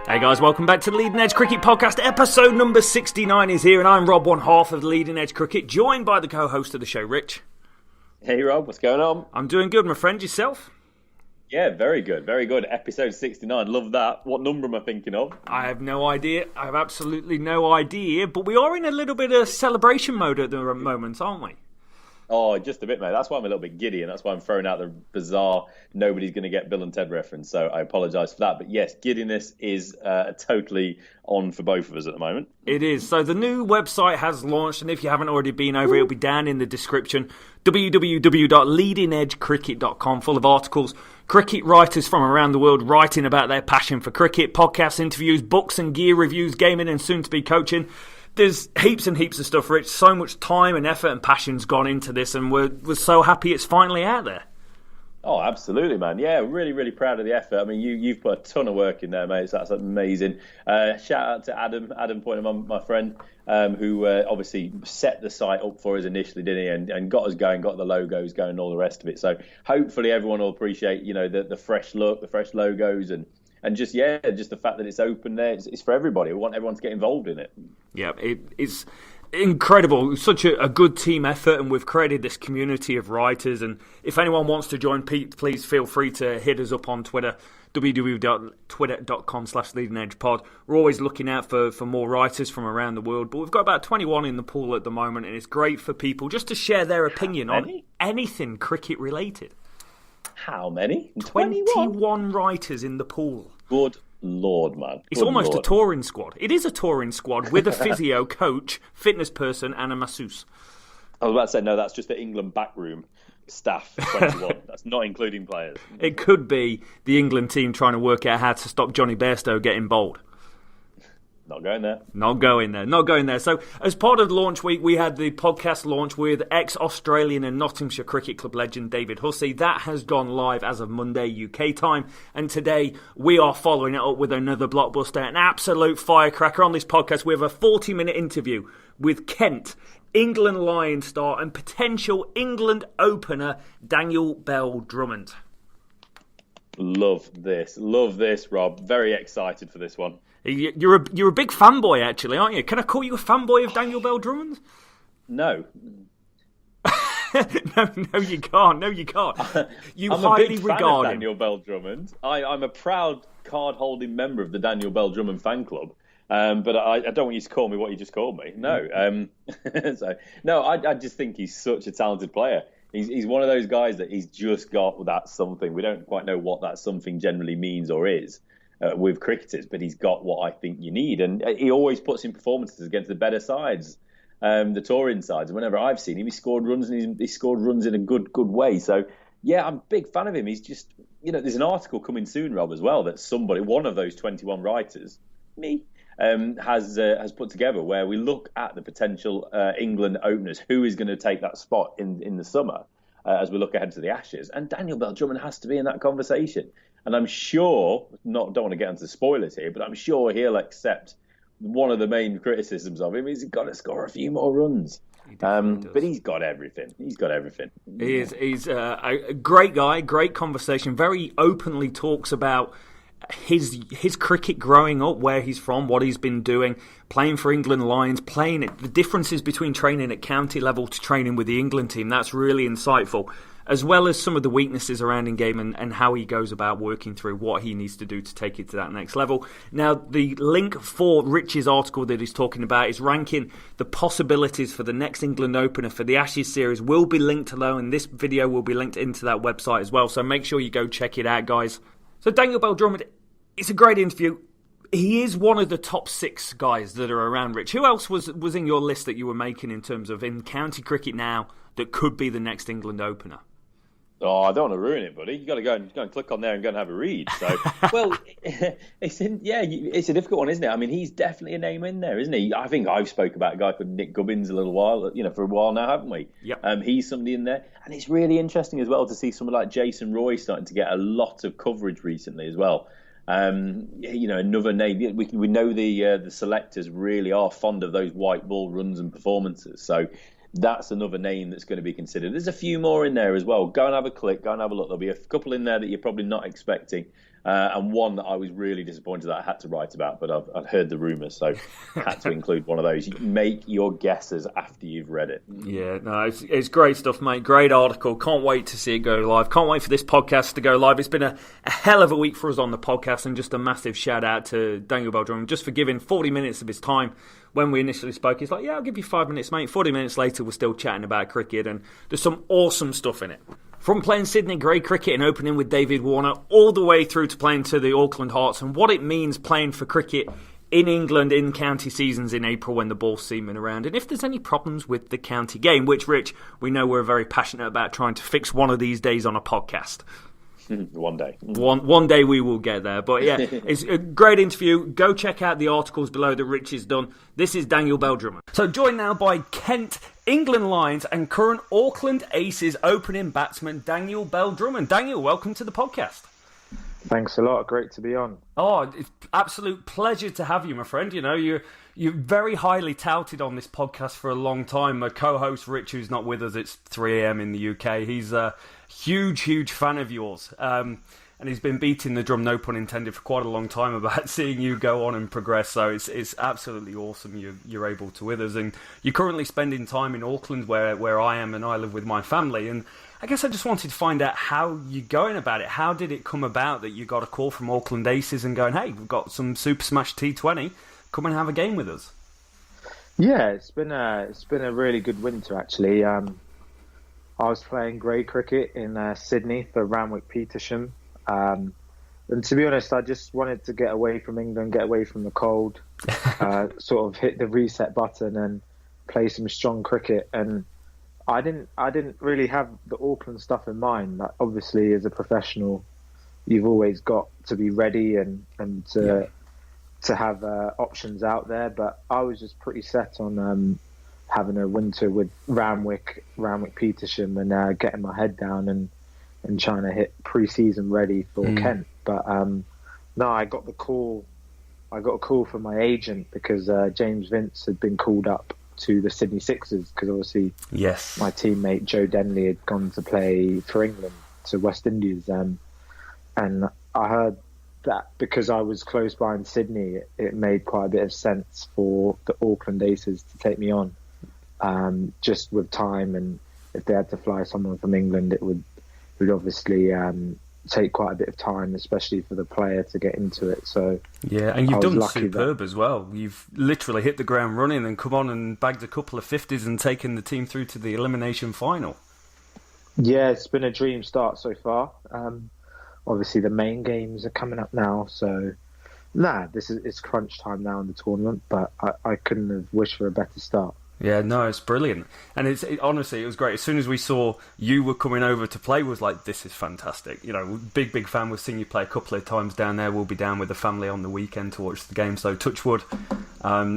Hey guys, welcome back to the Leading Edge Cricket Podcast. Episode number 69 is here, and I'm Rob, one half of the Leading Edge Cricket, joined by the co-host of the show, Rich. Hey Rob, what's going on? I'm doing good, my friend. Yourself? Yeah, very good, very good. Episode 69, love that. What number am I thinking of? I have no idea. I have absolutely no idea, but we are in a little bit of celebration mode at the moment, aren't we? Oh, just a bit, mate. That's why I'm a little bit giddy, and that's why I'm throwing out the bizarre nobody's going to get Bill and Ted reference. So I apologise for that. But yes, giddiness is totally on for both of us at the moment. It is. So the new website has launched, and if you haven't already been over it, it'll be down in the description. www.leadingedgecricket.com, full of articles. Cricket writers from around the world writing about their passion for cricket, podcasts, interviews, books and gear reviews, gaming and soon-to-be coaching. There's heaps and heaps of stuff, Rich. So much time and effort and passion's gone into this, and we're so happy it's finally out there. Oh, absolutely, man. Yeah, really, really proud of the effort. I mean, you've put a ton of work in there, mate, so that's amazing. Shout out to Adam Pointer, my friend, who obviously set the site up for us initially, didn't he? And got us going, got the logos going, and all the rest of it. So hopefully everyone will appreciate, the fresh look, the fresh logos, and just the fact that it's open there. It's for everybody. We want everyone to get involved in it. Yeah, it's incredible. Such a good team effort, and we've created this community of writers. And if anyone wants to join, please feel free to hit us up on Twitter, www.twitter.com/leadingedgepod. We're always looking out for more writers from around the world, but we've got about 21 in the pool at the moment, and it's great for people just to share their opinion on anything cricket related. How many? 21 writers in the pool. Good Lord, man. It's almost a touring squad. It is a touring squad with a physio, coach, fitness person, and a masseuse. I was about to say, no, that's just the England backroom staff, 21. That's not including players. It could be the England team trying to work out how to stop Johnny Bairstow getting bowled. Not going there. Not going there. So, as part of the launch week, we had the podcast launch with ex-Australian and Nottinghamshire Cricket Club legend David Hussey. That has gone live as of Monday UK time. And today, we are following it up with another blockbuster, an absolute firecracker. On this podcast, we have a 40-minute interview with Kent, England Lions star and potential England opener Daniel Bell Drummond. Love this, Rob. Very excited for this one. You're a big fanboy, actually, aren't you? Can I call you a fanboy of Daniel Bell Drummond? No. No, you can't. I'm a big fan of Daniel Bell Drummond. I'm a proud card-holding member of the Daniel Bell Drummond fan club. But I don't want you to call me what you just called me. No. I just think he's such a talented player. He's one of those guys that he's just got that something. We don't quite know what that something generally means or is with cricketers, but he's got what I think you need. And he always puts in performances against the better sides, the touring sides. And whenever I've seen him, he scored runs, and he scored runs in a good way. So, yeah, I'm a big fan of him. He's just, there's an article coming soon, Rob, as well, that somebody, one of those 21 writers, me, has put together, where we look at the potential England openers, who is going to take that spot in the summer as we look ahead to the Ashes. And Daniel Bell Drummond has to be in that conversation. And I'm sure, don't want to get into spoilers here, but I'm sure he'll accept one of the main criticisms of him is he's got to score a few more runs. But he's got everything. He's He's a great guy, great conversation, very openly talks about his cricket growing up, where he's from, what he's been doing, playing for England Lions, the differences between training at county level to training with the England team. That's really insightful, as well as some of the weaknesses around in game and how he goes about working through what he needs to do to take it to that next level. Now, the link for Rich's article that he's talking about is ranking the possibilities for the next England opener for the Ashes series will be linked below, and this video will be linked into that website as well. So make sure you go check it out, guys. So Daniel Bell Drummond, it's a great interview. He is one of the top 6 guys that are around, Rich. Who else was in your list that you were making in terms of in county cricket now that could be the next England opener? Oh, I don't want to ruin it, buddy. You got to go and click on there and go and have a read. So, well, it's a difficult one, isn't it? I mean, he's definitely a name in there, isn't he? I think I've spoke about a guy called Nick Gubbins for a while now, haven't we? Yep. He's somebody in there, and it's really interesting as well to see someone like Jason Roy starting to get a lot of coverage recently as well. Another name. We know the selectors really are fond of those white ball runs and performances. So that's another name that's going to be considered. There's a few more in there as well. Go and have a click. Go and have a look. There'll be a couple in there that you're probably not expecting. and one that I was really disappointed that I had to write about, but I've heard the rumours, so had to include one of those. Make your guesses after you've read it. Yeah, no, it's great stuff, mate. Great article. Can't wait to see it go live. Can't wait for this podcast to go live. It's been a hell of a week for us on the podcast, and just a massive shout out to Daniel Bell Drummond just for giving 40 minutes of his time. When we initially spoke, he's like, yeah, I'll give you 5 minutes, mate. 40 minutes later, we're still chatting about cricket, and there's some awesome stuff in it. From playing Sydney grade cricket and opening with David Warner, all the way through to playing to the Auckland Hearts, and what it means playing for cricket in England in county seasons in April when the ball's seaming around. And if there's any problems with the county game, which, Rich, we know we're very passionate about trying to fix one of these days on a podcast. One day. One day we will get there. But yeah, it's a great interview. Go check out the articles below that Rich has done. This is Daniel Bell Drummond. So joined now by Kent, England Lions and current Auckland Aces opening batsman Daniel Bell Drummond. Daniel, welcome to the podcast. Thanks a lot. Great to be on. Oh, it's absolute pleasure to have you, my friend. You know, you're very highly touted on this podcast for a long time. My co-host Rich, who's not with us, it's 3 a.m. in the UK. He's a huge fan of yours. And he's been beating the drum, no pun intended, for quite a long time about seeing you go on and progress. So it's absolutely awesome you're able to with us. And you're currently spending time in Auckland where I am, and I live with my family. And I guess I just wanted to find out how you're going about it. How did it come about that you got a call from Auckland Aces and going, hey, we've got some Super Smash T20, come and have a game with us? Yeah, it's been a really good winter actually. I was playing grey cricket in Sydney for Randwick Petersham. And to be honest, I just wanted to get away from England, get away from the cold, sort of hit the reset button and play some strong cricket. And I didn't really have the Auckland stuff in mind. Like, obviously, as a professional, you've always got to be ready and to have options out there. But I was just pretty set on having a winter with Randwick Petersham, and getting my head down and trying to hit pre-season ready for Kent. But no, I got a call from my agent because James Vince had been called up to the Sydney Sixers because obviously my teammate Joe Denley had gone to play for England to West Indies, and I heard that because I was close by in Sydney, it made quite a bit of sense for the Auckland Aces to take me on, just with time, and if they had to fly someone from England, it would obviously take quite a bit of time, especially for the player to get into it. So yeah, and you've done superb as well. You've literally hit the ground running and come on and bagged a couple of 50s and taken the team through to the elimination final. Yeah, it's been a dream start so far. Obviously, the main games are coming up now, so it's crunch time now in the tournament. But I couldn't have wished for a better start. Yeah, no, it's brilliant. And honestly, it was great. As soon as we saw you were coming over to play, was like, this is fantastic. You know, big fan. We've seen you play a couple of times down there. We'll be down with the family on the weekend to watch the game. So touch wood,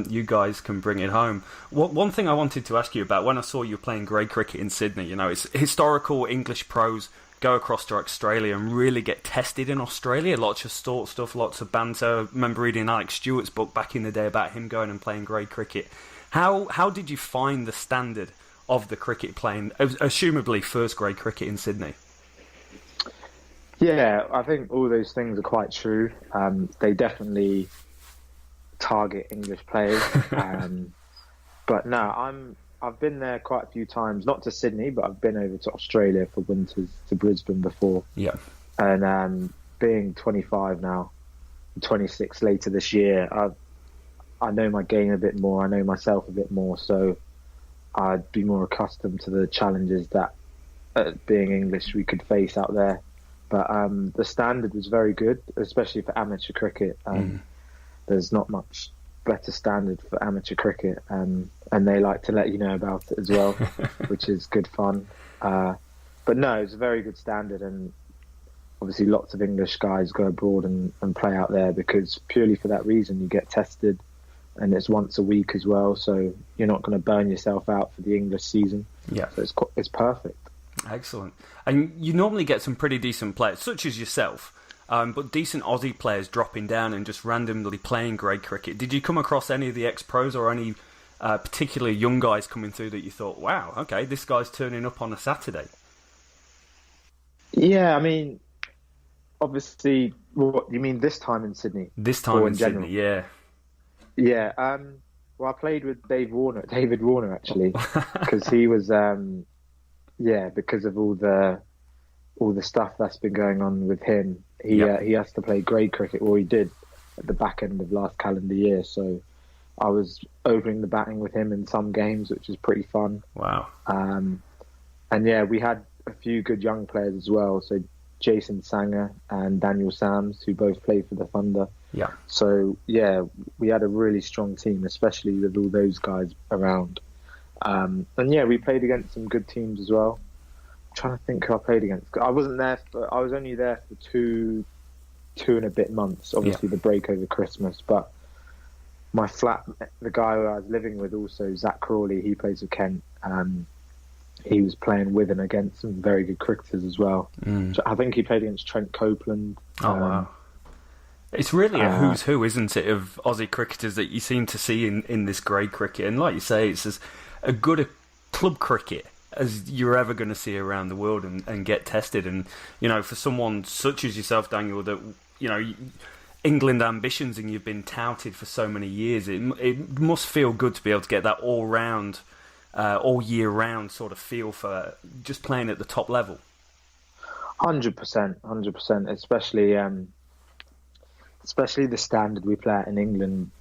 you guys can bring it home. One thing I wanted to ask you about, when I saw you playing grade cricket in Sydney, you know, it's historical English pros go across to Australia and really get tested in Australia. Lots of sport stuff, lots of banter. I remember reading Alex Stewart's book back in the day about him going and playing grade cricket. How did you find the standard of the cricket playing, assumably first grade cricket in Sydney? Yeah, I think all those things are quite true. They definitely target English players. But no, I've been there quite a few times, not to Sydney, but I've been over to Australia for winters, to Brisbane before. Yeah. And being 25 now, 26 later this year, I know my game a bit more. I know myself a bit more, so I'd be more accustomed to the challenges that, being English, we could face out there. But the standard was very good, especially for amateur cricket. There's not much better standard for amateur cricket, and they like to let you know about it as well, which is good fun. But no, it's a very good standard, and obviously lots of English guys go abroad and play out there because purely for that reason, you get tested. And it's once a week as well, so you're not going to burn yourself out for the English season. Yeah, so it's perfect. Excellent. And you normally get some pretty decent players, such as yourself, but decent Aussie players dropping down and just randomly playing grade cricket. Did you come across any of the ex-pros or any particularly young guys coming through that you thought, wow, okay, this guy's turning up on a Saturday? Yeah, I mean, obviously, what you mean this time in Sydney? This time in Sydney, yeah. Yeah. Well, I played with David Warner actually, because he was, because of all the stuff that's been going on with him. He has to play grade cricket, or he did at the back end of last calendar year. So I was opening the batting with him in some games, which is pretty fun. Wow. And yeah, we had a few good young players as well. So Jason Sanger and Daniel Sams, who both played for the Thunder. Yeah. So yeah, we had a really strong team, especially with all those guys around. And yeah, we played against some good teams as well. I'm trying to think who I played against. I wasn't there. I was only there for two and a bit months. Obviously, the break over Christmas. But my the guy who I was living with, also Zach Crawley, he plays with Kent. He was playing with and against some very good cricketers as well. So I think he played against Trent Copeland. Oh wow! It's really a who's who, isn't it, of Aussie cricketers that you seem to see in this grade cricket. And like you say, it's as a good a club cricket as you're ever going to see around the world and get tested. And, you know, for someone such as yourself, Daniel, that, you know, England ambitions and you've been touted for so many years, it must feel good to be able to get that all round, all year round sort of feel for just playing at the top level. 100%, especially the standard we play at in England.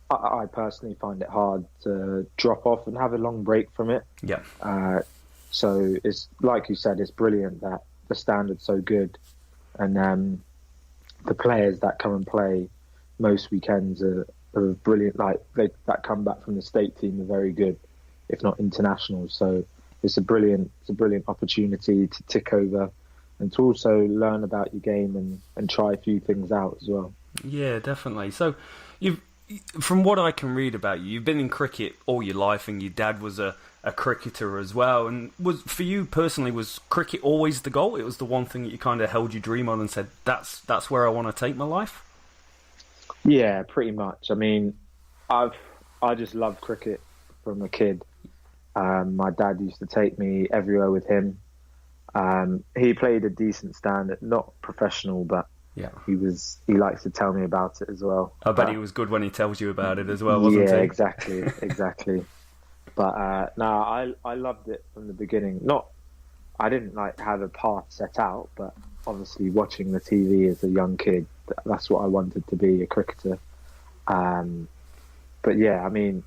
I personally find it hard to drop off and have a long break from it. Yeah. So it's like you said, it's brilliant that the standard's so good, and the players that come and play most weekends are brilliant. Like that come back from the state team are very good, if not international. So it's a brilliant opportunity to tick over and to also learn about your game and try a few things out as well. Yeah, definitely. So from what I can read about you, you've been in cricket all your life, and your dad was a cricketer as well. And for you personally, was cricket always the goal? It was the one thing that you kind of held your dream on and said, that's where I want to take my life? Yeah, pretty much. I mean, I just loved cricket from a kid. My dad used to take me everywhere with him. He played a decent standard, not professional, but yeah, he likes to tell me about it as well. I bet he was good when he tells you about it as well, wasn't he? Yeah, exactly. But no, I loved it from the beginning. I didn't have a path set out, but obviously watching the TV as a young kid, that's what I wanted to be, a cricketer. But yeah, I mean,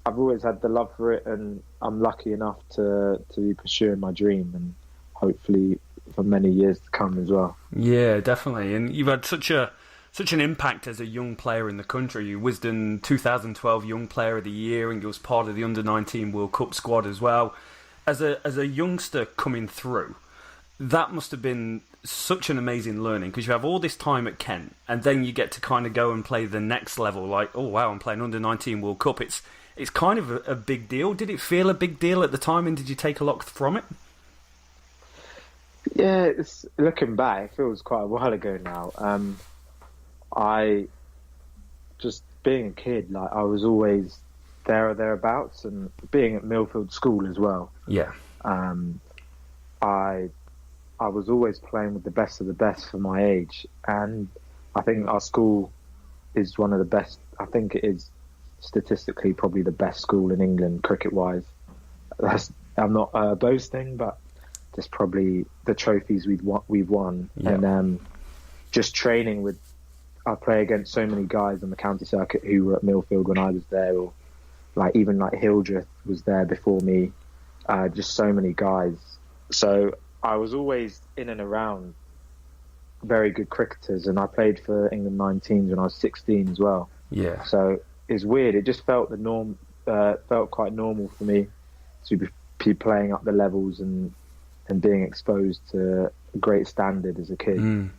I've always had the love for it, and I'm lucky enough to be pursuing my dream, and hopefully for many years to come as well. Yeah, definitely. And you've had such an impact as a young player in the country. You was Wisden 2012 Young Player of the Year, and you was part of the Under-19 World Cup squad as well. As a youngster coming through, that must have been such an amazing learning, because you have all this time at Kent, and then you get to kind of go and play the next level. Like, oh wow, I'm playing Under-19 World Cup. It's kind of a big deal. Did it feel a big deal at the time, and did you take a lot from it? Yeah, looking back, it feels quite a while ago now. I just being a kid, I was always there or thereabouts, and being at Millfield School as well. Yeah. I was always playing with the best of the best for my age, and I think our school is one of the best. I think it is statistically probably the best school in England cricket-wise. I'm not boasting, but just probably the trophies we've won, yeah. And just training with. I play against so many guys on the county circuit who were at Millfield when I was there, or even Hildreth was there before me. Just so many guys. So I was always in and around very good cricketers, and I played for England 19s when I was 16 as well. Yeah. So it's weird. It just felt felt quite normal for me to be playing up the levels and being exposed to a great standard as a kid. Mm.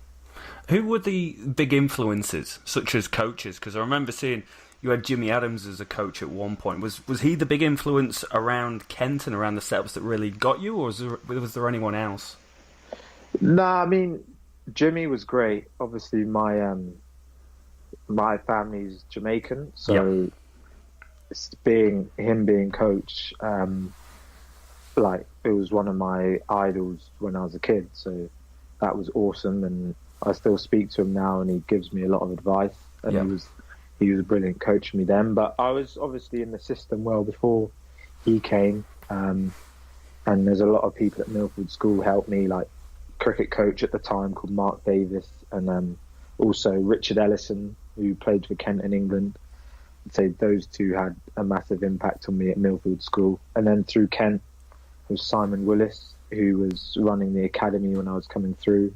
Who were the big influences, such as coaches? Because I remember seeing you had Jimmy Adams as a coach at one point. Was he the big influence around Kent and around the setups that really got you, or was there anyone else? No, I mean, Jimmy was great. Obviously, my family's Jamaican, so being coach, it was one of my idols when I was a kid. So that was awesome, and I still speak to him now, and he gives me a lot of advice. And he was a brilliant coach for me then. But I was obviously in the system well before he came, and there's a lot of people at Milford School helped me, like cricket coach at the time called Mark Davis, and also Richard Ellison, who played for Kent in England. I'd say those two had a massive impact on me at Milford School. And then through Kent was Simon Willis, who was running the academy when I was coming through.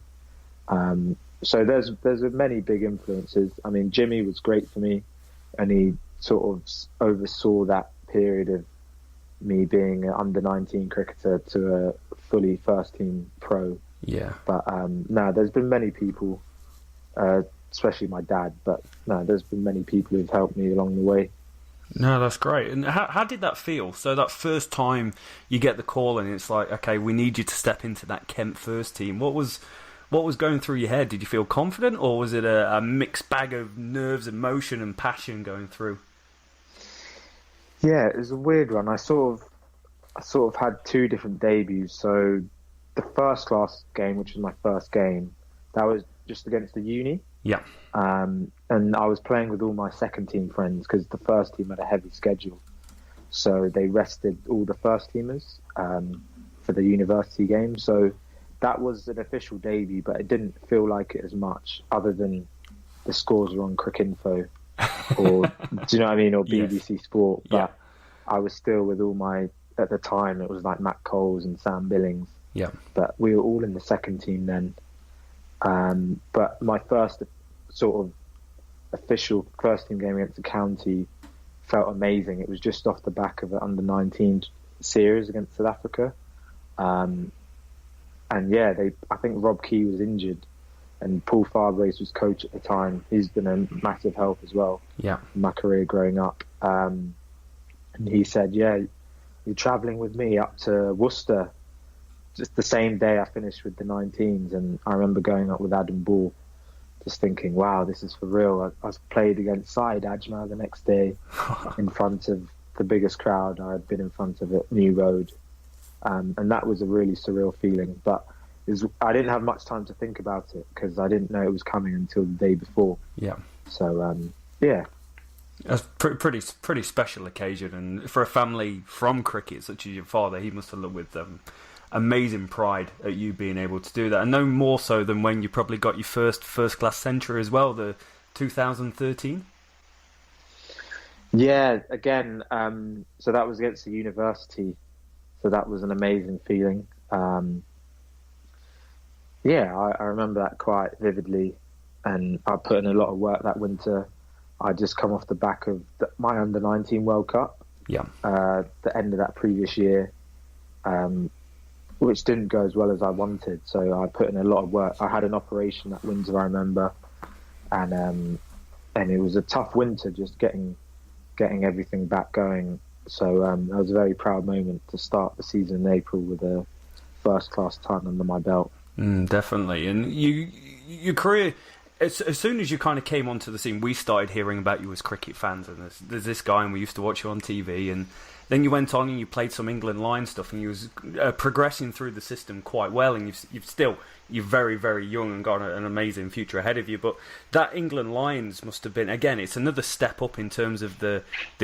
So there's many big influences. I mean, Jimmy was great for me, and he sort of oversaw that period of me being an under-19 cricketer to a fully first-team pro. Yeah. But no, there's been many people, especially my dad, but no, there's been many people who've helped me along the way. No, that's great. And how did that feel? So that first time you get the call and it's like, okay, we need you to step into that Kent first team. What was going through your head? Did you feel confident, or was it a mixed bag of nerves, emotion and passion going through? Yeah, it was a weird one. I sort of had two different debuts. So the first class game, which was my first game, that was just against the uni. Yeah. And I was playing with all my second team friends because the first team had a heavy schedule. So they rested all the first teamers for the university game. So that was an official debut, but it didn't feel like it as much, other than the scores were on Cricinfo, or do you know what I mean, or BBC yes. Sport. But yeah. I was still with all my, at the time it was like Matt Coles and Sam Billings. Yeah. But we were all in the second team then. But my first sort of official first team game against the county felt amazing. It was just off the back of an under-19 series against South Africa. And yeah, I think Rob Key was injured, and Paul Farbrace was coach at the time. He's been a massive help as well. Yeah, in my career growing up. And he said, "Yeah, you're travelling with me up to Worcester." Just the same day I finished with the 19s, and I remember going up with Adam Ball, just thinking, "Wow, this is for real." I was played against Syed Ajmal the next day in front of the biggest crowd I had been in front of at New Road. And that was a really surreal feeling, but I didn't have much time to think about it because I didn't know it was coming until the day before. Yeah. So, yeah. That's pretty special occasion, and for a family from cricket such as your father, he must have looked with amazing pride at you being able to do that, and no more so than when you probably got your first class century as well, the 2013. Yeah, again, so that was against the university. So that was an amazing feeling. Yeah, I remember that quite vividly, and I put in a lot of work that winter. I just come off the back of my under-19 World Cup. Yeah. The end of that previous year, which didn't go as well as I wanted. So I put in a lot of work. I had an operation that winter, I remember, and it was a tough winter just getting everything back going. So that was a very proud moment to start the season in April with a first-class ton under my belt. Definitely. And your career, as soon as you kind of came onto the scene, we started hearing about you as cricket fans. And there's this guy, and we used to watch you on TV. And then you went on and you played some England line stuff, and you was progressing through the system quite well. And you're very, very young and got an amazing future ahead of you. But that England Lions must have been, again, it's another step up in terms of the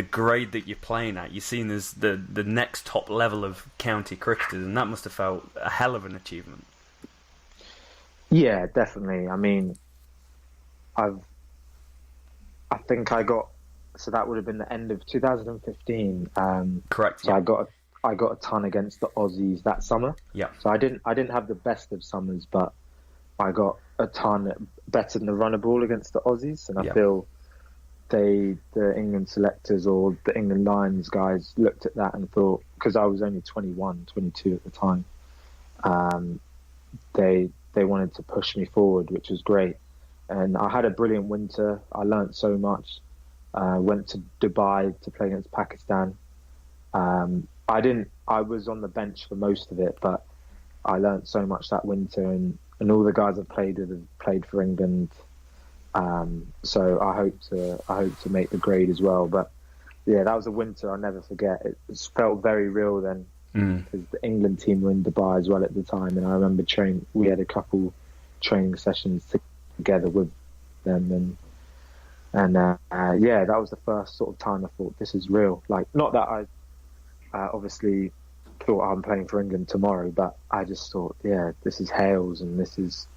grade that you're playing at. You're seen as the next top level of county cricketers, and that must have felt a hell of an achievement. Yeah, definitely. I mean, I think I got, so that would have been the end of 2015. Correct. So yeah. I got a ton against the Aussies that summer. Yeah. So I didn't have the best of summers, but I got a ton better than the runner ball against the Aussies, and I feel the England selectors or the England Lions guys looked at that and thought, because I was only 21, 22 at the time, they wanted to push me forward, which was great. And I had a brilliant winter. I learnt so much. Went to Dubai to play against Pakistan. I was on the bench for most of it, but I learnt so much that winter, and all the guys I've played with have played for England. So I hope to make the grade as well. But yeah, that was a winter I'll never forget. It felt very real then, because the England team were in Dubai as well at the time, and I remember we had a couple training sessions together with them, and yeah, that was the first sort of time I thought this is real. Like, not that I obviously thought I'm playing for England tomorrow, but I just thought, yeah, this is Hales and this is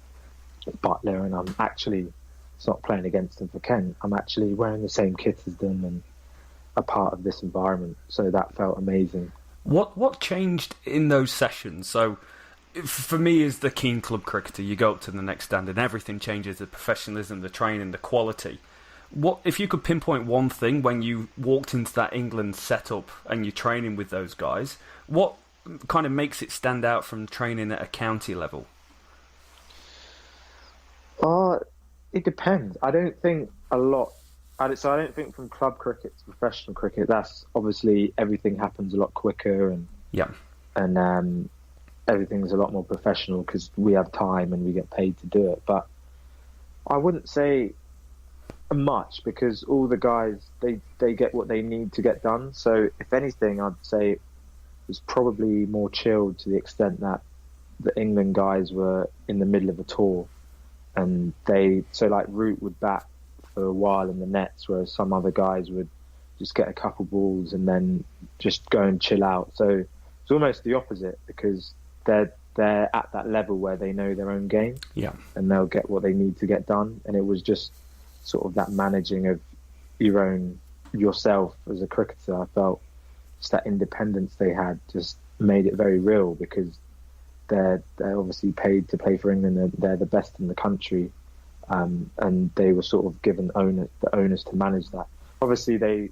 Butler, and I'm actually, it's not playing against them for Kent, I'm actually wearing the same kit as them and a part of this environment. So that felt amazing. What changed in those sessions? So for me, as the keen club cricketer, you go up to the next stand and everything changes: the professionalism, the training, the quality. What if you could pinpoint one thing when you walked into that England setup and you're training with those guys? What kind of makes it stand out from training at a county level? It depends. I don't think a lot. So I don't think from club cricket to professional cricket, that's obviously everything happens a lot quicker and everything's a lot more professional because we have time and we get paid to do it. But I wouldn't say much because all the guys, they get what they need to get done. So if anything, I'd say it was probably more chilled to the extent that the England guys were in the middle of a tour, and so like Root would bat for a while in the nets, whereas some other guys would just get a couple balls and then just go and chill out. So it's almost the opposite because they're at that level where they know their own game, and they'll get what they need to get done. And it was just sort of that managing of yourself as a cricketer. I felt just that independence they had just made it very real because they're obviously paid to play for England. They're the best in the country, and they were sort of given the onus to manage that. Obviously, they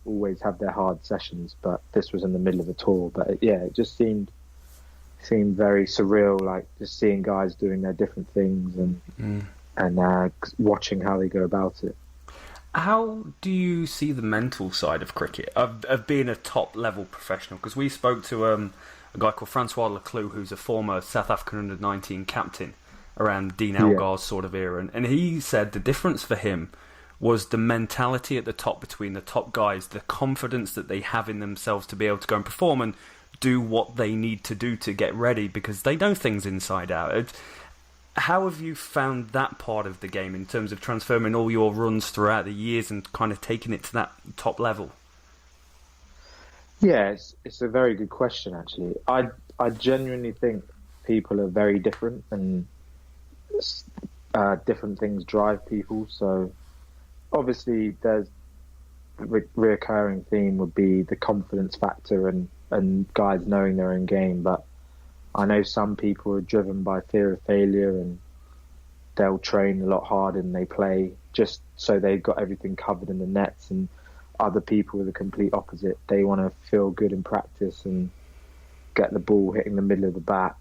always have their hard sessions, but this was in the middle of a tour. But it just seemed very surreal, like just seeing guys doing their different things and watching how they go about it. How do you see the mental side of cricket, of being a top-level professional? Because we spoke to a guy called Francois Leclue, who's a former South African under-19 captain around Dean Elgar's sort of era, and he said the difference for him was the mentality at the top between the top guys, the confidence that they have in themselves to be able to go and perform and do what they need to do to get ready because they know things inside out. How have you found that part of the game in terms of transferring all your runs throughout the years and kind of taking it to that top level? Yeah, it's a very good question, actually. I genuinely think people are very different, and different things drive people. So obviously there's a reoccurring theme would be the confidence factor and guys knowing their own game. But I know some people are driven by fear of failure and they'll train a lot harder than they play just so they've got everything covered in the nets, and other people are the complete opposite. They want to feel good in practice and get the ball hitting the middle of the bat,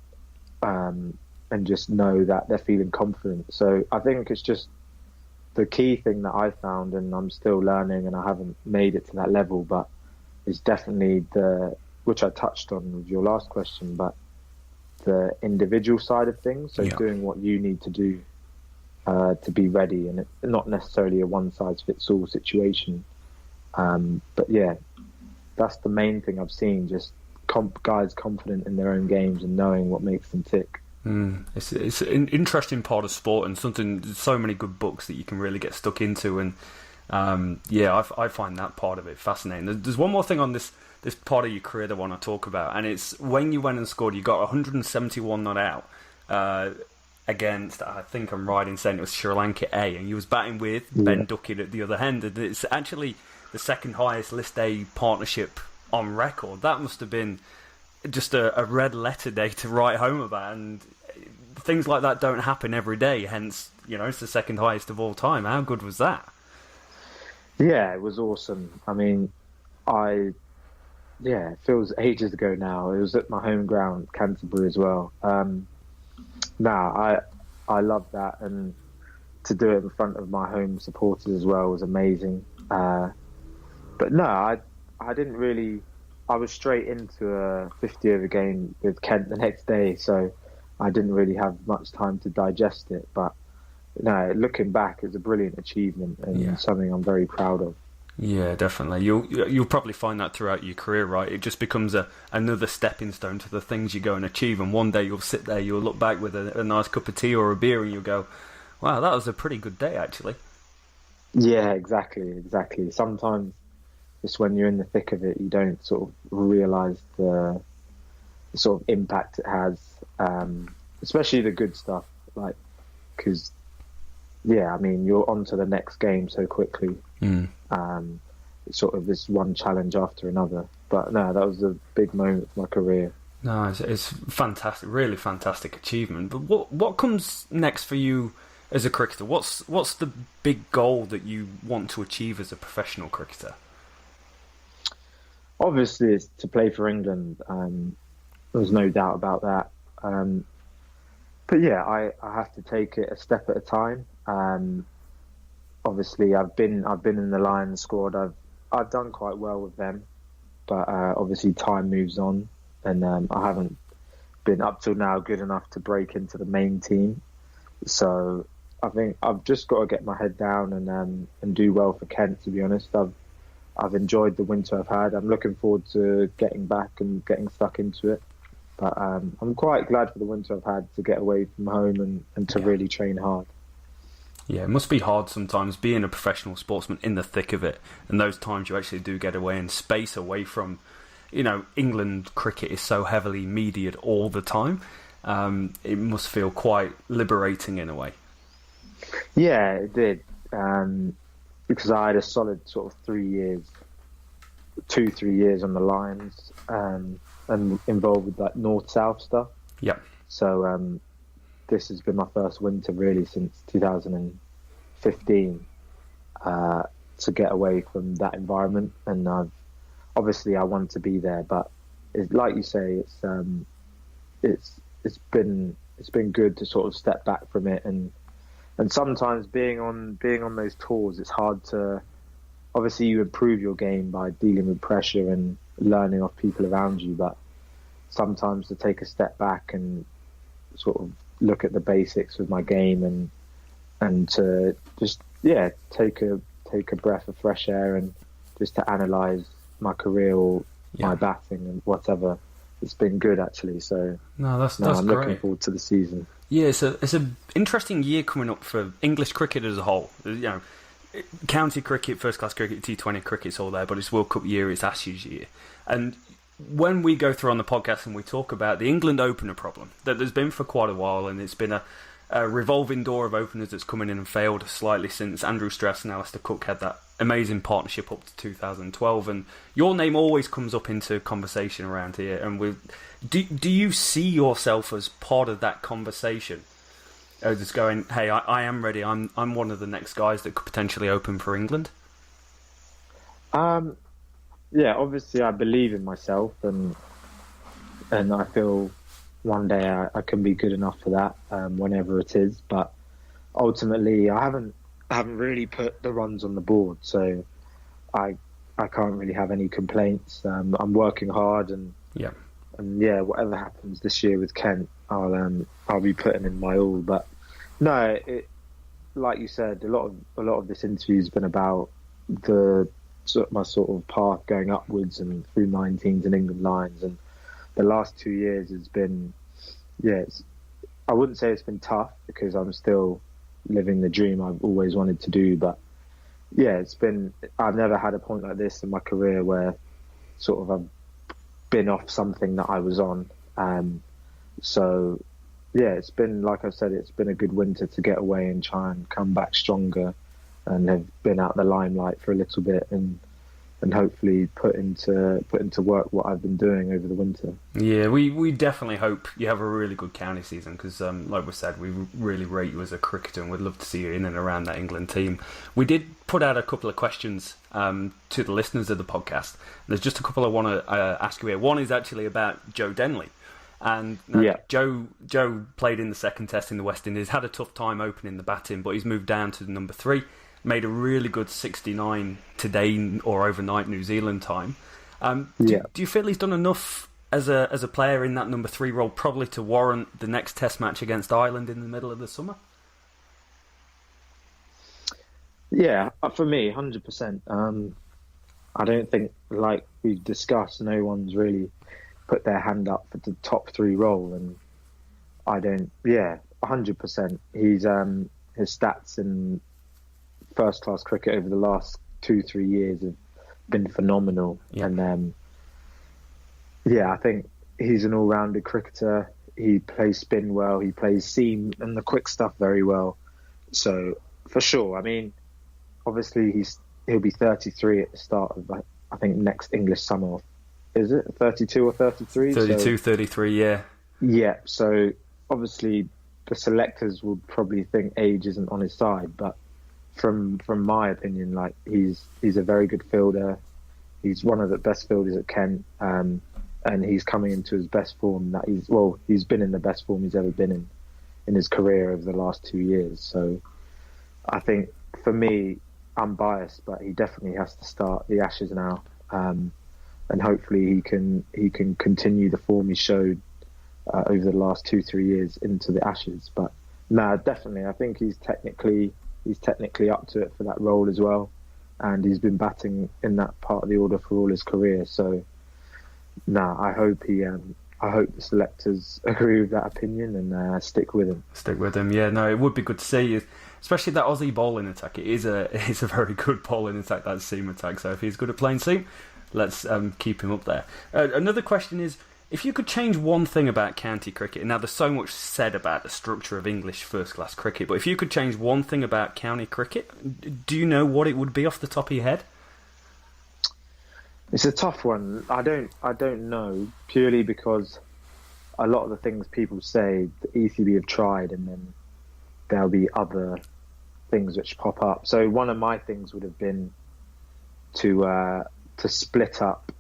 and just know that they're feeling confident. So I think it's just the key thing that I found, and I'm still learning and I haven't made it to that level, but it's definitely which I touched on with your last question, but the individual side of things. So doing what you need to do to be ready, and it's not necessarily a one-size-fits-all situation. But yeah, that's the main thing I've seen, just guys confident in their own games and knowing what makes them tick. It's an interesting part of sport, and so many good books that you can really get stuck into, and I find that part of it fascinating. There's one more thing on this part of your career that I want to talk about, and it's when you went and scored, you got 171 not out against, I think I'm right in saying it was Sri Lanka A, and you was batting with Ben Duckett at the other end, and it's actually the second highest List A partnership on record. That must have been just a red letter day to write home about, and things like that don't happen every day, hence it's the second highest of all time. How good was that? Yeah, it was awesome. I mean, it feels ages ago now. It was at my home ground, Canterbury, as well. I love that, and to do it in front of my home supporters as well was amazing. But no, I didn't really. I was straight into a 50 over game with Kent the next day, so I didn't really have much time to digest it. But no, looking back, it's a brilliant achievement and something I'm very proud of. Yeah, definitely. You'll probably find that throughout your career, right? It just becomes another stepping stone to the things you go and achieve. And one day you'll sit there, you'll look back with a nice cup of tea or a beer, and you'll go, "Wow, that was a pretty good day, actually." Yeah, exactly. Sometimes just when you're in the thick of it, you don't sort of realise the sort of impact it has, especially the good stuff. Like, because you're on to the next game so quickly. It's sort of this one challenge after another. But no, that was a big moment for my career. No, it's fantastic, really fantastic achievement. But what comes next for you as a cricketer? What's the big goal that you want to achieve as a professional cricketer? Obviously, it's to play for England. There's no doubt about that. But yeah, I have to take it a step at a time. Obviously, I've been in the Lions squad. I've done quite well with them, but obviously time moves on, and I haven't been up till now good enough to break into the main team. So I think I've just got to get my head down and do well for Kent. To be honest, I've enjoyed the winter I've had. I'm looking forward to getting back and getting stuck into it. But I'm quite glad for the winter I've had to get away from home and to really train hard. Yeah, it must be hard sometimes being a professional sportsman in the thick of it. And those times you actually do get away and space away from, England cricket is so heavily mediated all the time. It must feel quite liberating in a way. Yeah, it did. Because I had a solid sort of 3 years on the Lions, and involved with that north-south stuff. Yeah. So this has been my first winter really since 2015 to get away from that environment, and I want to be there, but like you say, it's been good to sort of step back from it, and sometimes being on those tours, it's hard to. Obviously, you improve your game by dealing with pressure and learning off people around you, but sometimes to take a step back and sort of look at the basics of my game and to just take a breath of fresh air and just to analyse my career or my batting and whatever. It's been good actually. So that's I'm great. Looking forward to the season. Yeah, so it's an interesting year coming up for English cricket as a whole. County cricket, first class cricket, T20 cricket's all there, but it's World Cup year, it's Ashes year, and when we go through on the podcast and we talk about the England opener problem that there's been for quite a while, and it's been a revolving door of openers that's coming in and failed slightly since Andrew Strauss and Alistair Cook had that amazing partnership up to 2012, and your name always comes up into conversation around here. And do you see yourself as part of that conversation? Just going, hey, I am ready. I'm one of the next guys that could potentially open for England. Yeah, obviously I believe in myself, and I feel one day I can be good enough for that, whenever it is. But ultimately, I haven't really put the runs on the board, so I can't really have any complaints. I'm working hard, and whatever happens this year with Kent, I'll be putting in my all. But no, like you said, a lot of this interview has been about my sort of path going upwards and through 19s and England Lions, and the last 2 years has been, I wouldn't say it's been tough because I'm still living the dream I've always wanted to do, but I've never had a point like this in my career where sort of I've been off something that I was on. So it's been, like I said, it's been a good winter to get away and try and come back stronger, and have been out the limelight for a little bit, and hopefully put into work what I've been doing over the winter. Yeah, we definitely hope you have a really good county season, because like we said, we really rate you as a cricketer, and we'd love to see you in and around that England team. We did put out a couple of questions to the listeners of the podcast. There's just a couple I want to ask you here. One is actually about Joe Denley. And Joe played in the second test in the West Indies, had a tough time opening the batting, but he's moved down to number 3. Made a really good 69 today or overnight New Zealand time. Do you feel he's done enough as a player in that number 3 role, probably to warrant the next Test match against Ireland in the middle of the summer? Yeah, for me, 100%. I don't think, like we've discussed, no one's really put their hand up for the top 3 role, and I don't. Yeah, 100%. He's his stats in first class cricket over the last 2-3 years have been phenomenal, and I think he's an all-rounded cricketer. He plays spin well, he plays seam and the quick stuff very well. So for sure, I mean, obviously he'll be 33 at the start of, I think, next English summer. Is it 32 or 33? 32, 33, yeah. Yeah, so obviously the selectors would probably think age isn't on his side, but from my opinion, like he's a very good fielder. He's one of the best fielders at Kent, and he's coming into his best form. He's been in the best form he's ever been in his career over the last 2 years. So I think for me, I'm biased, but he definitely has to start the Ashes now, and hopefully he can continue the form he showed over the last 2-3 years into the Ashes. But no, definitely, I think he's technically up to it for that role as well, and he's been batting in that part of the order for all his career. So no, I hope the selectors agree with that opinion and stick with him. Stick with him, yeah. No, it would be good to see, especially that Aussie bowling attack. It is a very good bowling attack, that seam attack. So if he's good at playing seam, let's keep him up there. Another question is, if you could change one thing about county cricket, now there's so much said about the structure of English first-class cricket, but if you could change one thing about county cricket, do you know what it would be off the top of your head? It's a tough one. I don't know, purely because a lot of the things people say, the ECB have tried, and then there'll be other things which pop up. So one of my things would have been to split up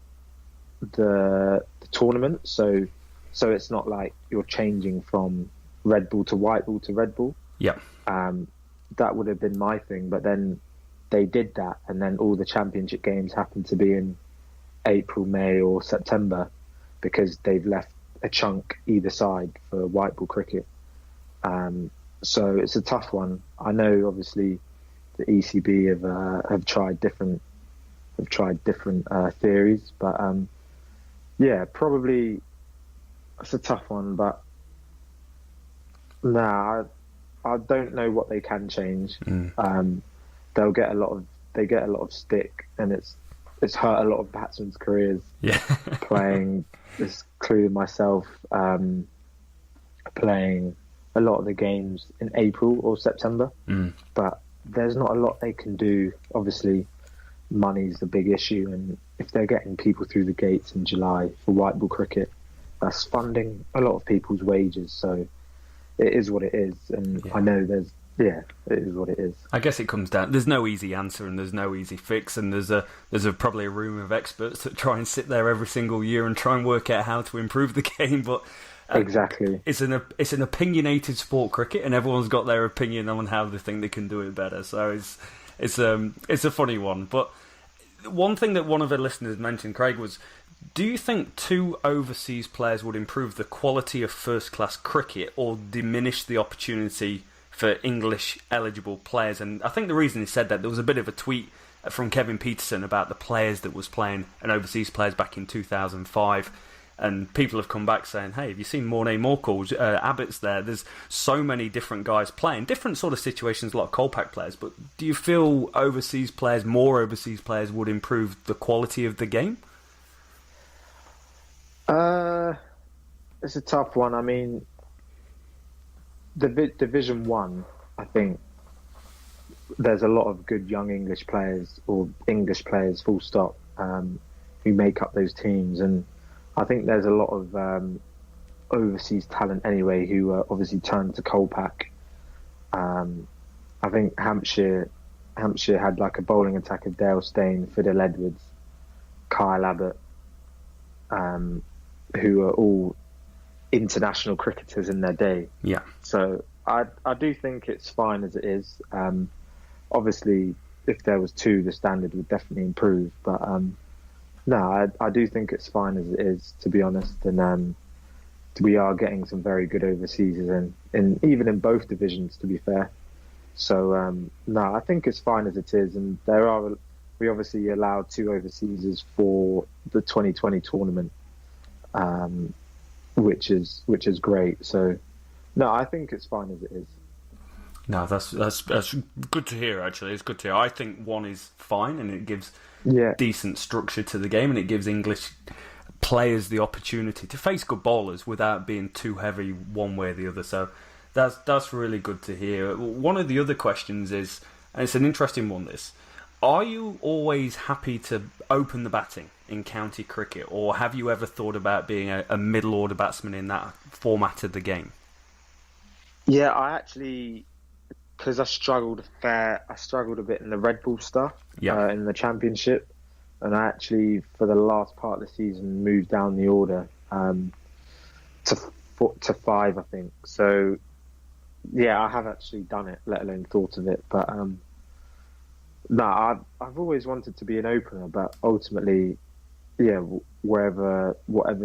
the tournament, so it's not like you're changing from red ball to white ball to red ball. Yeah. That would have been my thing, but then they did that, and then all the championship games happened to be in April, May or September, because they've left a chunk either side for white ball cricket. So it's a tough one. I know obviously the ECB have tried different theories, but yeah, probably it's a tough one. But nah, I don't know what they can change. They get a lot of stick, and it's hurt a lot of batsmen's careers. Yeah. Playing, including myself, playing a lot of the games in April or September. But there's not a lot they can do. Obviously, money's the big issue, and if they're getting people through the gates in July for white ball cricket, that's funding a lot of people's wages. So it is what it is, and I know it is what it is. I guess it comes down. There's no easy answer, and there's no easy fix, and there's probably a room of experts that try and sit there every single year and try and work out how to improve the game. But exactly, it's an opinionated sport, cricket, and everyone's got their opinion on how they think they can do it better. So it's a funny one. But one thing that one of the listeners mentioned, Craig, was, do you think 2 overseas players would improve the quality of first-class cricket or diminish the opportunity for English-eligible players? And I think the reason he said that, there was a bit of a tweet from Kevin Peterson about the players that was playing and overseas players back in 2005. And people have come back saying, hey, have you seen Mornay Morkel? Abbott's there. There's so many different guys playing. Different sort of situations, a lot of Colpack players. But do you feel more overseas players would improve the quality of the game? It's a tough one. I mean, Division 1, I think there's a lot of good young English players, or English players full stop, who make up those teams. And I think there's a lot of overseas talent anyway who obviously turned to Colpack. I think Hampshire had like a bowling attack of Dale Steyn, Fidel Edwards, Kyle Abbott, who are all international cricketers in their day. Yeah. So I do think it's fine as it is. Obviously, if there was 2, the standard would definitely improve. But no, I do think it's fine as it is, to be honest. And we are getting some very good overseas, and even in both divisions, to be fair. So no, I think it's fine as it is. And there are we obviously allowed 2 overseas for the 2020 tournament, which is great. So, no, I think it's fine as it is. No, that's good to hear. Actually, it's good to hear. I think 1 is fine, and it gives decent structure to the game, and it gives English players the opportunity to face good bowlers without being too heavy one way or the other. So that's really good to hear. One of the other questions is, and it's an interesting one, this: are you always happy to open the batting in county cricket, or have you ever thought about being a middle order batsman in that format of the game? Yeah, I actually, because I struggled a bit in the red ball stuff in the championship, and I actually, for the last part of the season, moved down the order to 5, I think. So, yeah, I have actually done it, let alone thought of it. But no, I've always wanted to be an opener, but ultimately, yeah, whatever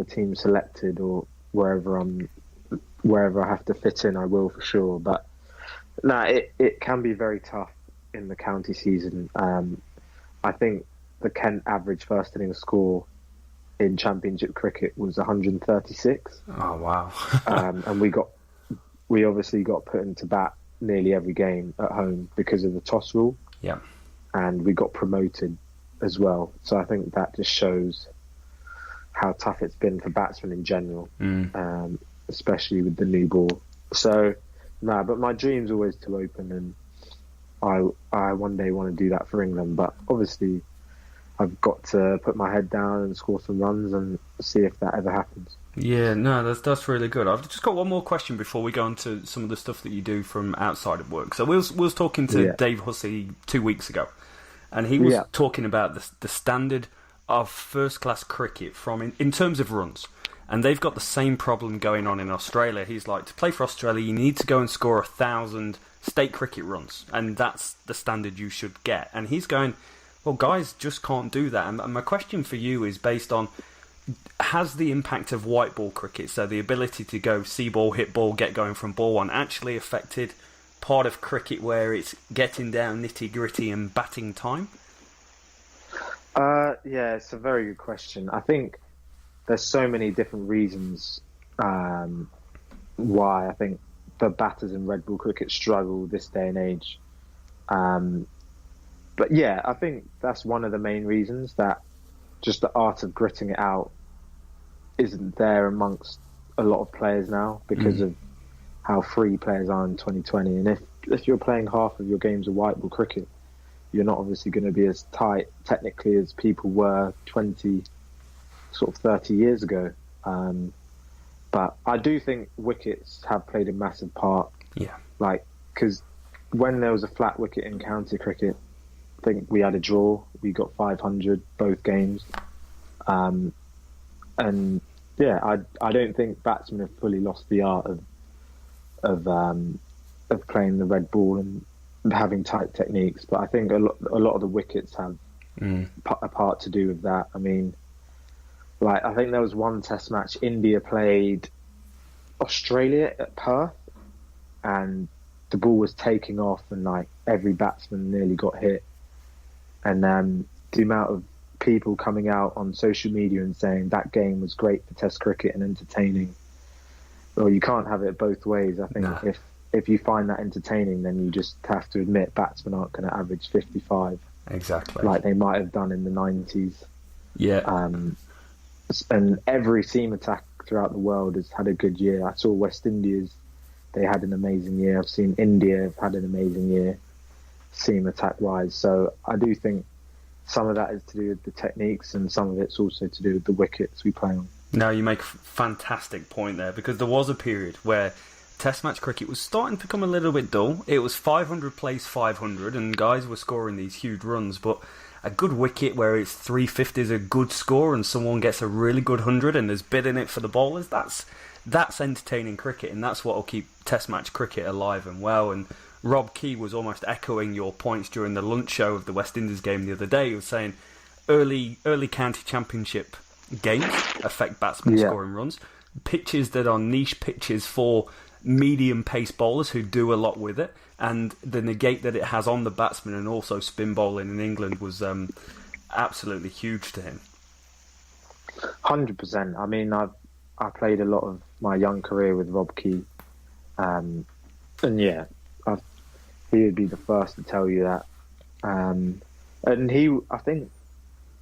team selected or wherever I have to fit in, I will for sure. But no, it can be very tough in the county season. I think the Kent average first innings score in Championship cricket was 136. Oh wow! And we obviously got put into bat nearly every game at home because of the toss rule. Yeah, and we got promoted as well. So I think that just shows how tough it's been for batsmen in general, especially with the new ball. So, no, but my dream's always to open, and I one day want to do that for England. But obviously, I've got to put my head down and score some runs and see if that ever happens. Yeah, no, that's really good. I've just got one more question before we go into some of the stuff that you do from outside of work. So we was talking to Dave Hussey 2 weeks ago, and he was talking about the standard of first-class cricket in terms of runs. And they've got the same problem going on in Australia. He's like, to play for Australia, you need to go and score 1,000 state cricket runs, and that's the standard you should get. And he's going, well, guys just can't do that. And my question for you is based on, has the impact of white ball cricket, so the ability to go see ball, hit ball, get going from ball 1, actually affected part of cricket where it's getting down nitty-gritty and batting time? Yeah, it's a very good question. I think there's so many different reasons why I think the batters in red ball cricket struggle this day and age. But yeah, I think that's one of the main reasons, that just the art of gritting it out isn't there amongst a lot of players now because of how free players are in 2020. And if you're playing half of your games of white ball cricket, you're not obviously going to be as tight technically as people were 30 years ago. But I do think wickets have played a massive part. Yeah. Because when there was a flat wicket in county cricket, I think we had a draw. We got 500 both games. And yeah, I don't think batsmen have fully lost the art of playing the red ball and having tight techniques. But I think a lot of the wickets have a part to do with that. I mean, I think there was one test match, India played Australia at Perth, and the ball was taking off and every batsman nearly got hit. And the amount of people coming out on social media and saying that game was great for test cricket and entertaining. Well, you can't have it both ways. I think if you find that entertaining, then you just have to admit batsmen aren't going to average 55. Exactly. Like they might have done in the 90s. Yeah. And every seam attack throughout the world has had a good year. I saw West Indies, they had an amazing year. I've seen India have had an amazing year, seam attack wise. So I do think some of that is to do with the techniques, and some of it's also to do with the wickets we play on. No, you make a fantastic point there, because there was a period where Test match cricket was starting to become a little bit dull. It was 500 plays 500, and guys were scoring these huge runs, but a good wicket where it's 350 is a good score and someone gets a really good 100 and there's bid in it for the bowlers, that's entertaining cricket, and that's what will keep Test match cricket alive and well. And Rob Key was almost echoing your points during the lunch show of the West Indies game the other day. He was saying early county championship games affect batsmen scoring runs. Pitches that are niche pitches for medium pace bowlers who do a lot with it, and the negate that it has on the batsman and also spin bowling in England was absolutely huge to him. 100%. I mean, I played a lot of my young career with Rob Key, and yeah, he would be the first to tell you that. And I think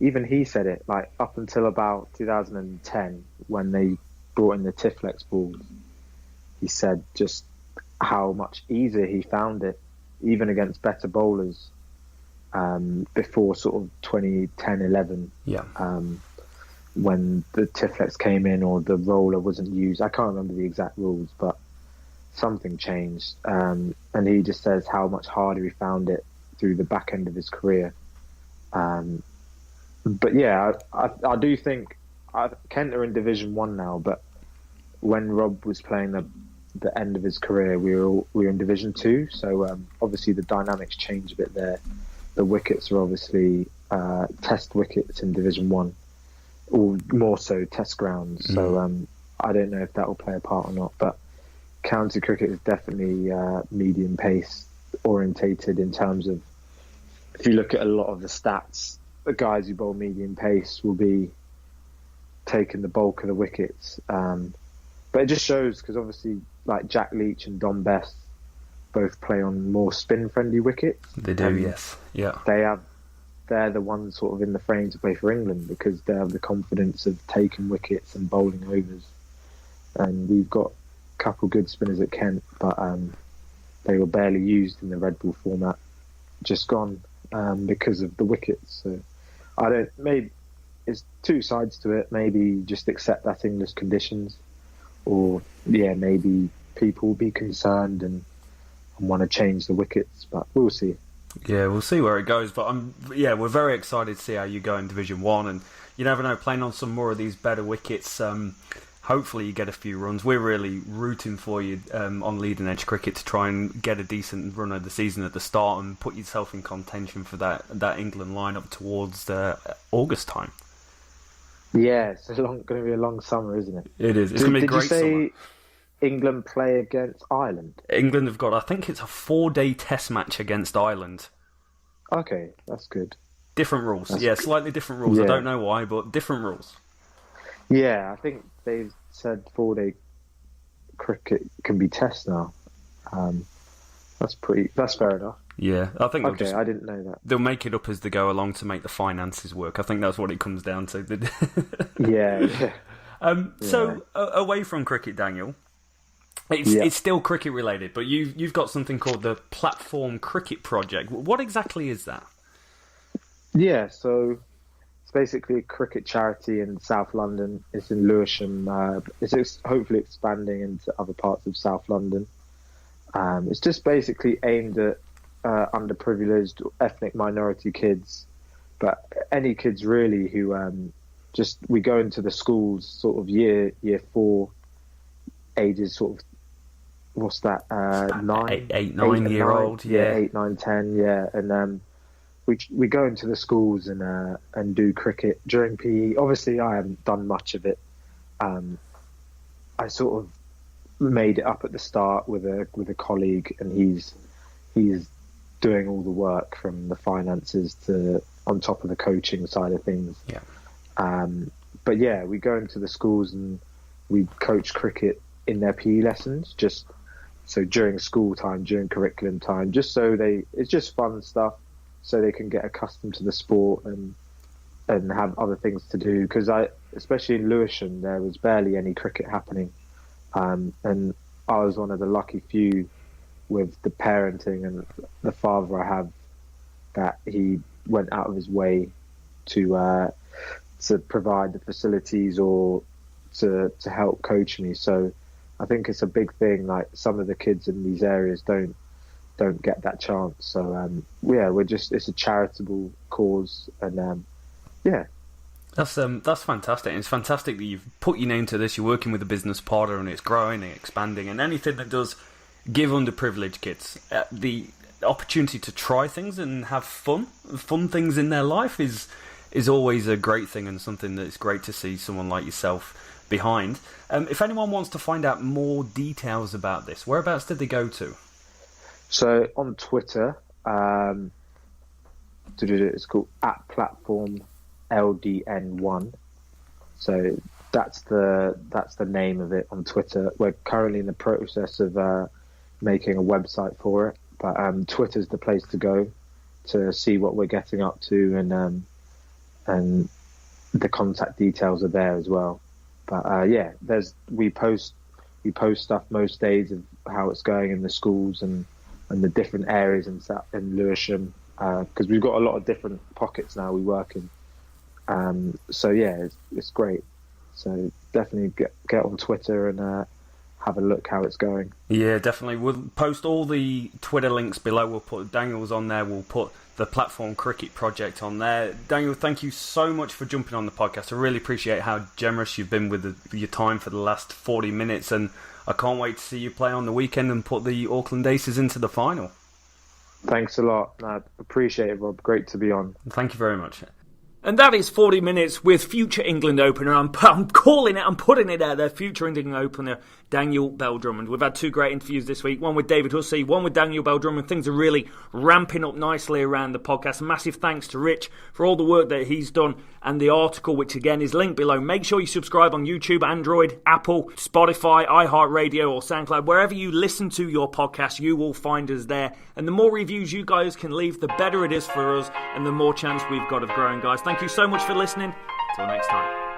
even he said it, like up until about 2010 when they brought in the Tiflex balls, he said just how much easier he found it, even against better bowlers, before sort of 2010-11. Yeah. When the Tiflex came in or the roller wasn't used. I can't remember the exact rules, but something changed. And he just says how much harder he found it through the back end of his career. But yeah, I do think Kent are in Division 1 now, but when Rob was playing the end of his career, we were in Division 2, so obviously the dynamics change a bit there. The wickets are obviously test wickets in Division 1, or more so test grounds, so I don't know if that will play a part or not, but county cricket is definitely medium pace orientated in terms of, if you look at a lot of the stats, the guys who bowl medium pace will be taking the bulk of the wickets. But it just shows, because obviously like Jack Leach and Don Best both play on more spin-friendly wickets. They do, yes. Yeah. They're the ones sort of in the frame to play for England because they have the confidence of taking wickets and bowling overs. And we've got a couple good spinners at Kent, but they were barely used in the Red Bull format. Just gone because of the wickets. So maybe it's two sides to it. Maybe just accept that English conditions, or maybe people will be concerned and want to change the wickets, but we'll see. Yeah, we'll see where it goes. But we're very excited to see how you go in Division 1, and you never know, playing on some more of these better wickets, hopefully you get a few runs. We're really rooting for you on Leading Edge Cricket to try and get a decent run of the season at the start and put yourself in contention for that England lineup towards August time. Yeah, it's going to be a long summer, isn't it? It is. It's going to be a great summer. Did you say England play against Ireland? England have got, I think it's a 4-day test match against Ireland. Okay, that's good. Different rules. Slightly different rules. Yeah. I don't know why, but different rules. Yeah, I think they've said 4-day cricket can be test now. That's fair enough. Yeah, I think I didn't know that. They'll make it up as they go along to make the finances work. I think that's what it comes down to. Yeah. So away from cricket, Daniel, it's still cricket related, but you've got something called the Platform Cricket Project. What exactly is that? Yeah, so it's basically a cricket charity in South London. It's in Lewisham. It's hopefully expanding into other parts of South London. It's just basically aimed at underprivileged ethnic minority kids, but any kids really who we go into the schools sort of year 4 ages, sort of, what's that, 9-year-old, 8, 9, 10, and we go into the schools and do cricket during PE. Obviously I haven't done much of it. I sort of made it up at the start with a colleague, and he's doing all the work from the finances to on top of the coaching side of things. Yeah. But yeah, we go into the schools and we coach cricket in their PE lessons, just so during school time, during curriculum time, just so it's just fun stuff, so they can get accustomed to the sport and have other things to do. Because especially in Lewisham, there was barely any cricket happening, and I was one of the lucky few with the parenting and the father I have, that he went out of his way to provide the facilities or to help coach me. So I think it's a big thing. Like, some of the kids in these areas don't get that chance. So it's a charitable cause, and That's fantastic. It's fantastic that you've put your name to this. You're working with a business partner, and it's growing and expanding. And anything that does give underprivileged kids the opportunity to try things and have fun things in their life is always a great thing, and something that it's great to see someone like yourself behind. If anyone wants to find out more details about this, whereabouts did they go to? So on Twitter, it's called @platformldn1. So that's the name of it on Twitter. We're currently in the process of making a website for it, but Twitter's the place to go to see what we're getting up to, and the contact details are there as well. But we post stuff most days of how it's going in the schools and the different areas in Lewisham, because we've got a lot of different pockets now we work in. It's great. So definitely get on Twitter and have a look how it's going. Yeah, definitely. We'll post all the Twitter links below. We'll put Daniel's on there. We'll put the Platform Cricket Project on there. Daniel, thank you so much for jumping on the podcast. I really appreciate how generous you've been with your time for the last 40 minutes, and I can't wait to see you play on the weekend and put the Auckland Aces into the final. Thanks a lot. I appreciate it, Rob. Great to be on. Thank you very much. And that is 40 minutes with future England opener. I'm calling it, I'm putting it out there, future England opener, Daniel Bell Drummond. We've had 2 great interviews this week, one with David Hussey, one with Daniel Bell Drummond. Things are really ramping up nicely around the podcast. Massive thanks to Rich for all the work that he's done and the article, which again is linked below. Make sure you subscribe on YouTube, Android, Apple, Spotify, iHeartRadio or SoundCloud. Wherever you listen to your podcast, you will find us there. And the more reviews you guys can leave, the better it is for us and the more chance we've got of growing, guys. Thank you so much for listening. Until next time.